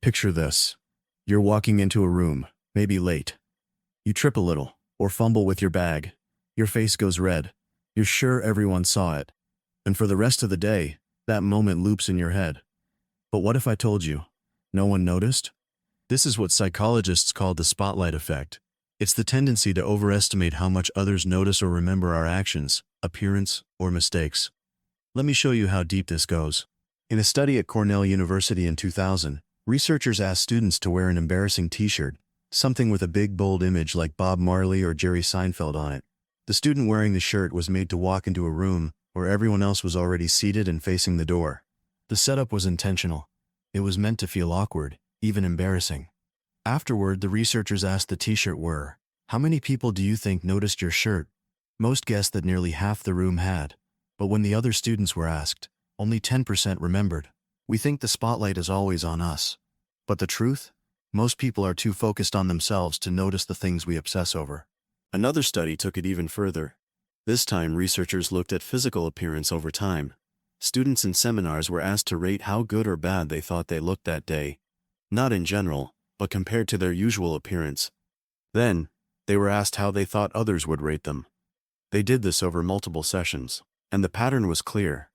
Picture this. You're walking into a room, maybe late. You trip a little, or fumble with your bag. Your face goes red. You're sure everyone saw it. And for the rest of the day, that moment loops in your head. But what if I told you, no one noticed? This is what psychologists call the spotlight effect. It's the tendency to overestimate how much others notice or remember our actions, appearance, or mistakes. Let me show you how deep this goes. In a study at Cornell University in 2000, researchers asked students to wear an embarrassing t-shirt, something with a big bold image like Bob Marley or Jerry Seinfeld on it. The student wearing the shirt was made to walk into a room where everyone else was already seated and facing the door. The setup was intentional. It was meant to feel awkward, even embarrassing. Afterward, the researchers asked the t-shirt wearer, "How many people do you think noticed your shirt?" Most guessed that nearly half the room had. But when the other students were asked, only 10% remembered. We think the spotlight is always on us. But the truth? Most people are too focused on themselves to notice the things we obsess over. Another study took it even further. This time, researchers looked at physical appearance over time. Students in seminars were asked to rate how good or bad they thought they looked that day. Not in general, but compared to their usual appearance. Then, they were asked how they thought others would rate them. They did this over multiple sessions, and the pattern was clear.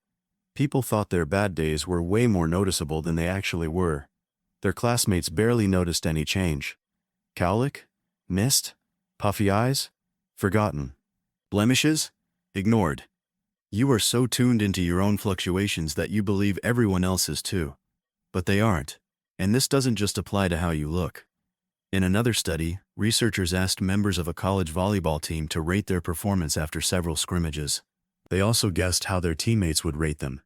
People thought their bad days were way more noticeable than they actually were. Their classmates barely noticed any change. Cowlick? Missed? Puffy eyes? Forgotten. Blemishes? Ignored. You are so tuned into your own fluctuations that you believe everyone else is too. But they aren't. And this doesn't just apply to how you look. In another study, researchers asked members of a college volleyball team to rate their performance after several scrimmages. They also guessed how their teammates would rate them.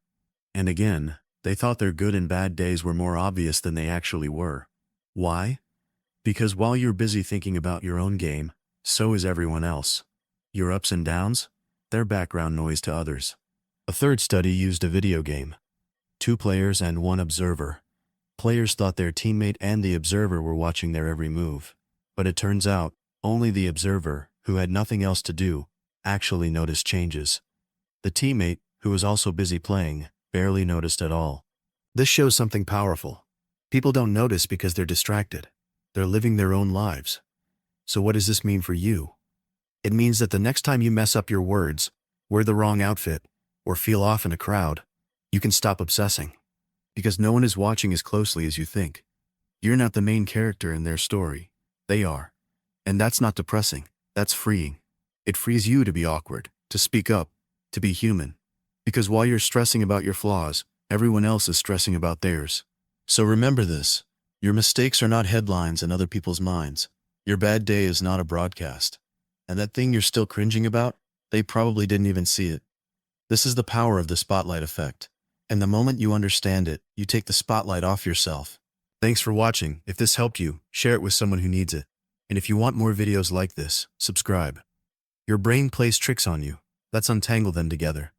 And again, they thought their good and bad days were more obvious than they actually were. Why? Because while you're busy thinking about your own game, so is everyone else. Your ups and downs? They're background noise to others. A third study used a video game. 2 players and 1 observer. Players thought their teammate and the observer were watching their every move. But it turns out, only the observer, who had nothing else to do, actually noticed changes. The teammate, who was also busy playing, barely noticed at all. This shows something powerful. People don't notice because they're distracted. They're living their own lives. So what does this mean for you? It means that the next time you mess up your words, wear the wrong outfit, or feel off in a crowd, you can stop obsessing. Because no one is watching as closely as you think. You're not the main character in their story. They are. And that's not depressing. That's freeing. It frees you to be awkward, to speak up, to be human. Because while you're stressing about your flaws, everyone else is stressing about theirs. So remember this. Your mistakes are not headlines in other people's minds. Your bad day is not a broadcast. And that thing you're still cringing about, they probably didn't even see it. This is the power of the spotlight effect. And the moment you understand it, you take the spotlight off yourself. Thanks for watching. If this helped you, share it with someone who needs it. And if you want more videos like this, subscribe. Your brain plays tricks on you. Let's untangle them together.